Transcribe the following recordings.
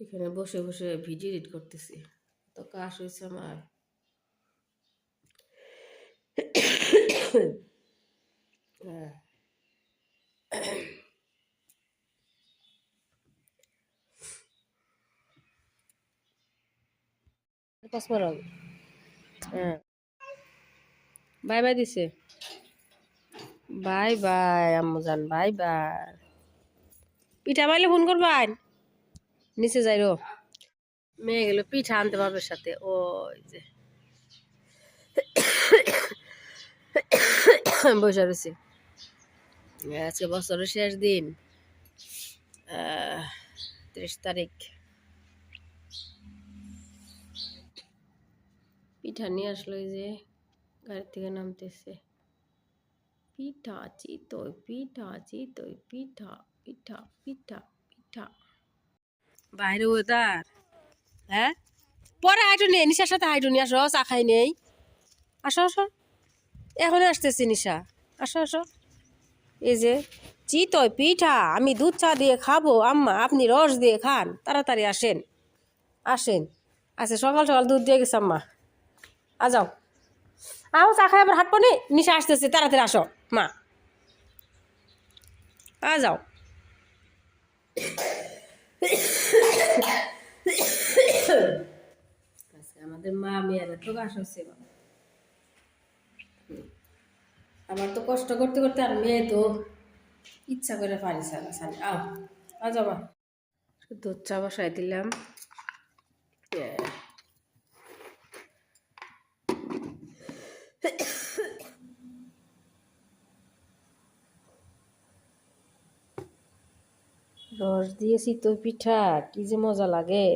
এখানে বসে বসে ভিডিও এডিট করতেছি। তো কাশ হয়েছে আমার। হ্যাঁ, বাই বাই দিছে। বাই বাই আম্মু জান, বাই বাই। পিঠা পাইলে ফোন করবাই। নিচে যাই রো। মেয়ে গেল পিঠা আনতে বাবার সাথে। ওই যে বসে রয়েছি। আজকে বছরের শেষ দিন, 30 তারিখ। পিঠা নিয়ে আসলো, এই যে গাড়ির থেকে নামতেছে। পিঠা চিতই, পিঠা চিতই, পিঠা পিঠা পিঠা পিঠা। বাইরে ওয়েদার। হ্যাঁ, পরে হাইটু নেই, নিশার সাথে হাইটু নিয়ে আসো, চা খাই নেই। আসো আসো, এখন আসতেছি নিশা। আসো আসো। এই যে চিতই পিঠা, আমি দুধ চা দিয়ে খাবো আম্মা, আপনি রস দিয়ে খান। তাড়াতাড়ি আসেন, আসেন। আচ্ছা, সকাল সকাল দুধ দিয়ে গেছে আম্মা। যাও, আও চা খাই আবার হাঁটবো নি। নিশা আসতেছে, তাড়াতাড়ি আসো মা। যাও। আমাদের মা মেয়েরা তো গাছ হচ্ছে। আমার তো কষ্ট করতে করতে আর মেয়ে তো ইচ্ছা করে পারিস না। আও যাবা। দুধ চা বসাই দিলাম। রস দিয়েছি তো পিঠা, কি যে মজা লাগে।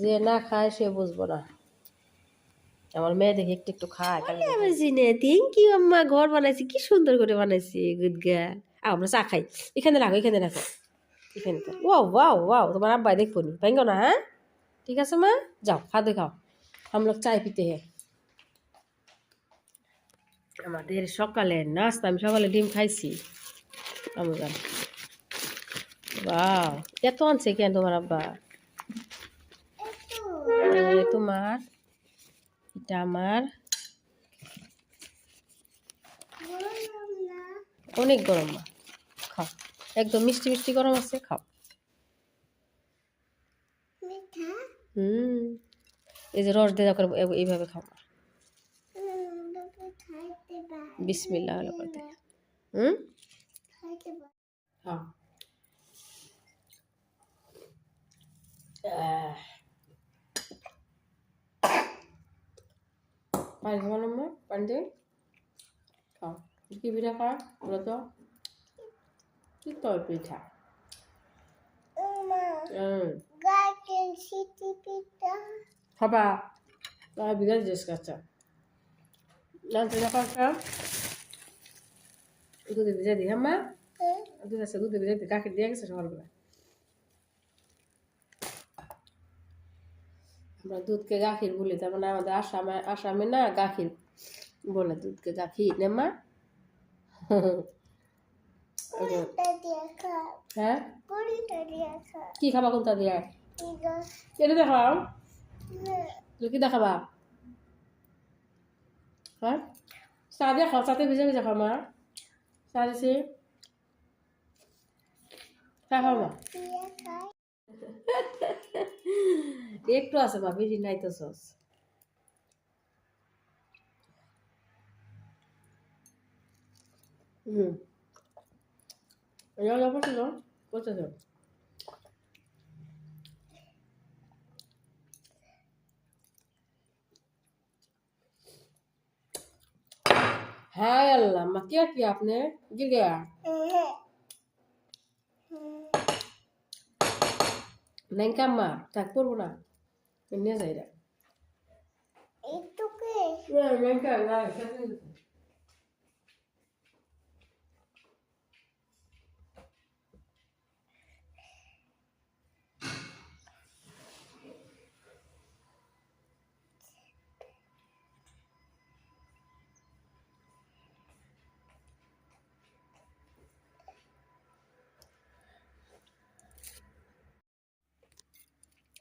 যে না খায় সে বুঝবো না। আমার মেয়ে দেখে একটু একটু খায়। থ্যাংক ইউ আম্মা, ঘর বানাইছি, কি সুন্দর করে বানাইছি। Good girl. আমরা চা খাই। এখানে রাখো, এখানে রাখো, এখানে। ওয়াও ওয়াও ওয়াও, তোমার আব্বাই দেখবো নি, ভাঙ্গো না। হ্যাঁ, ঠিক আছে মা, যাও খাদে খাও। हम लोग चाय पीते हैं। আমাদের সকালে নাস্তা, আমি সকালে ডিম খাইছি। আমজান, বাহ, এত আনছে কেন তোমার আব্বা? তোমার এটা আমার অনেক গরম মা, খাও। একদম মিষ্টি মিষ্টি গরম আছে, খাও। এই যে রস দিয়ে করে এইভাবে খাও। বিসমিল্লাহ হলো করতে। খাও। পানি খাবো না, পানি দিয়ে খাও। কি পিঠা খাও বলো তো? কি তোর পিঠা? খাবা? তার বিরাট জেস কাচ্চা জানতে না পারছা। দুধে ভিজে দিই। হ্যাঁ মা, দুধ আছে, দুধে ভিজে দিই, গাখির দিয়ে গেছে সকালবেলা। আমরা দুধকে গাখির বলি, তার মানে আমাদের আসামে, আসামে না গাখির বলে, দুধকে গাখির না মা। হ্যাঁ, কি খাবা কোনটা দিয়ে? এটা দেখাও, তুমি কি দেখাবা? হ্যাঁ, চা দিয়ে খাও, চাতে ভিজে ভিজে খাও মা। চা দিছি, চা খাও মা। একটু আছে মা, বেশি নাই তো sauce. Ya pasa, ¿no? Pasa eso. हाय अल्लाह, मैं क्या किया आपने? गिर गया। नहीं काम मार, तक पर बना। इन्हें सही रहा। itu ke? नहीं काम ना,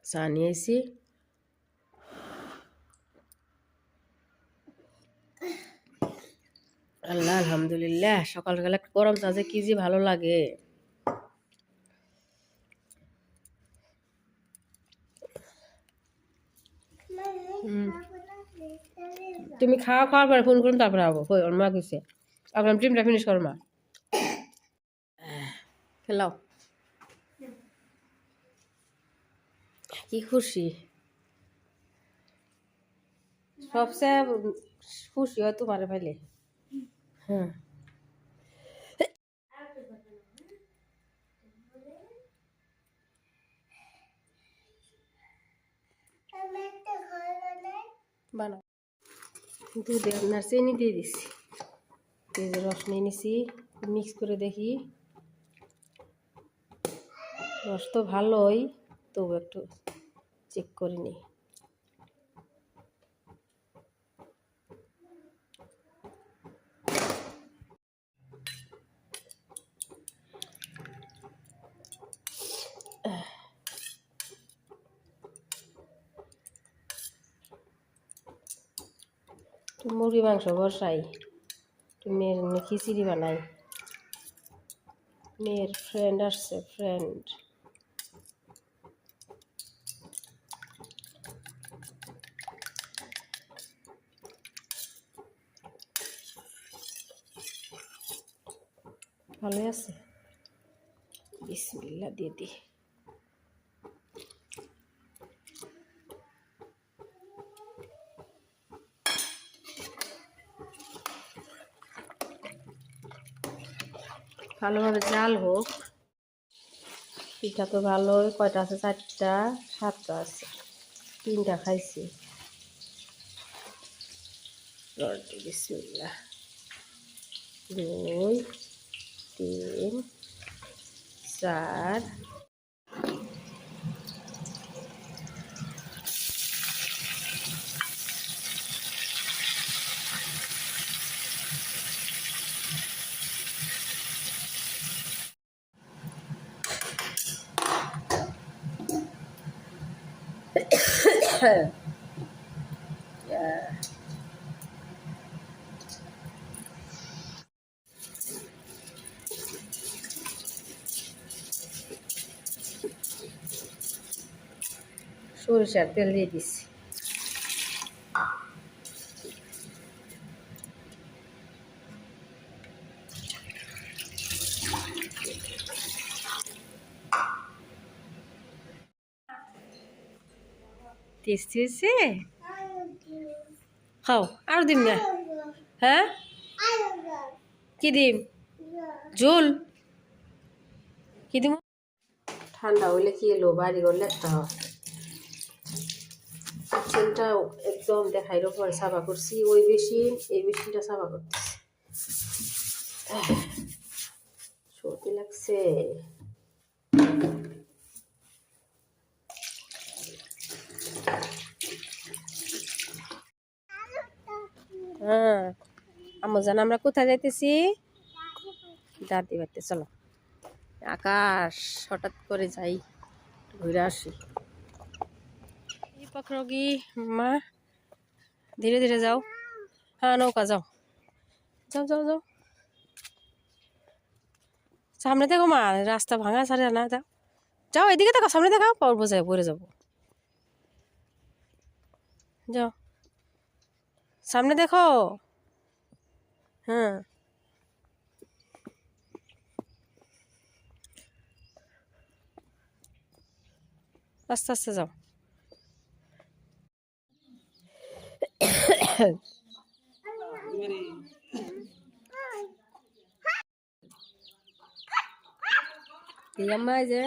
চা নিয়েছি। আল্লাহ আলহামদুলিল্লাহ। সকাল সকালে গরম চা যে কি যে ভালো লাগে। তুমি খাওয়া খাওয়ার পরে ফোন করুন, তারপরে আবো। ওর মা গেছে, আপনার ডিমটা ফিনিশ কর মা। খেলাও। কি খুশি, সবচেয়ে খুশি হয় তোমার পাইলে। হ্যাঁ, বানাও। দুধে আপনার চিনি দিয়ে দিছি, পেঁয়াজের রস নিয়ে নিছি, মিক্স করে দেখি। রস তো ভালোই, তবু একটু চেক করে নিই। মুরগি মাংস বসাই, মেয়ের খিচুড়ি বানাই। মেয়ের ফ্রেন্ড আসছে, ফ্রেন্ড। ভালো আছে, বিসমিল্লাহ দিয়ে দিই। ভালোভাবে জাল হোক। পিঠা তো ভালোই, কয়টা আছে? 4টা 7টা আছে, 3টা খাইছি। বিসমিল্লাহ। 2 3 4। সরিষার তেল দিয়ে দিচ্ছি। টেস্টি হয়েছে, খাও। আর দিন না? হ্যাঁ, কি দিম? ঝোল কি দিব? ঠান্ডা হইলে কি এলো, বাড়ি করলে একটা হয়। কিচেনটা একদম দেখাইর পরে সাফা করছি। ওই বেশিন, এই বেশিনটা সাফা করতেছি। সর্দি লাগছে। হ্যাঁ, আম্মু জান আমরা কোথায় যাইতেছি? দাদি বাড়িতে। চলো। আকাশ হঠাৎ করে যাই, ঘুরে আসি। পকড়োগি মা, ধীরে ধীরে যাও। হ্যাঁ, নৌকা যাও, যাও যাও যাও। সামনে দেখো মা, রাস্তা ভাঙা ছাড়ে না। যাও যাও, এদিকে দেখো, সামনে দেখাও, পড়বো যায়, পড়ে যাবো। যাও, সামনে দেখো। হ্যাঁ, আস্তে আস্তে যাও। আম্মা যে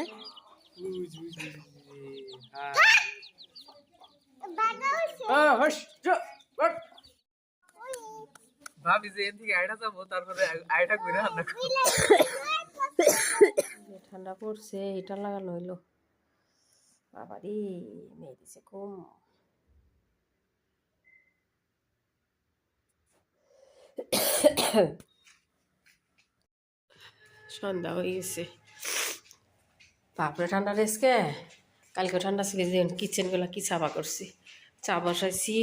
ভাবি যে এর থেকে আইডা যাবো, তারপরে আইডা করে রান্না করবো। ঠান্ডা পড়ছে, হিটার লাগানো হইলো। বাবারে, মেয়ে দিছে কম। সন্ধ্যা হয়ে গেছে। বাপরে ঠান্ডা রেসকে, কালকে ঠান্ডা ছিল যে কিচেনগুলো কি সাফা করছি, চা বসাইছি,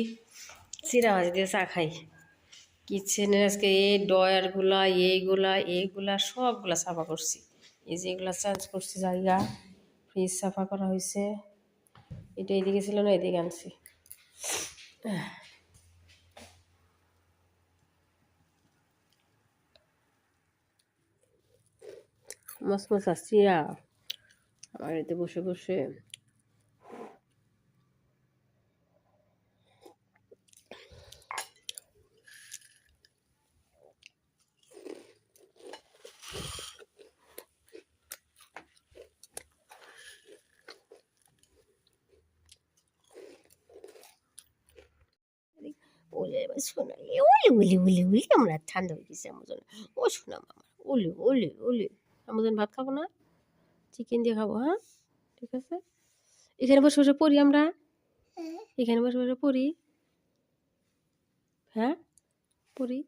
চিরা ভাজি দিয়ে চা খাই। কিচেনের আজকে এই ডয়ারগুলা এইগুলা সবগুলা সাফা করছি। এই যে এগুলা চেঞ্জ করছি জায়গা, ফ্রিজ সাফা করা হয়েছে। এটা এদিকে ছিল না, এদিকে আনছি। মসমস চিরা আমার এতে বসে বসে ওলে সোনালি ওলে আমরা ঠান্ডা হয়ে গেছে আমার জন্য। ও শোনা মামা ওলে আমার জন্য ভাত খাবো না, চিকেন দিয়ে খাবো। হ্যাঁ ঠিক আছে, এখানে বসে বসে পড়ি আমরা, এখানে বসে বসে পড়ি। হ্যাঁ পড়ি।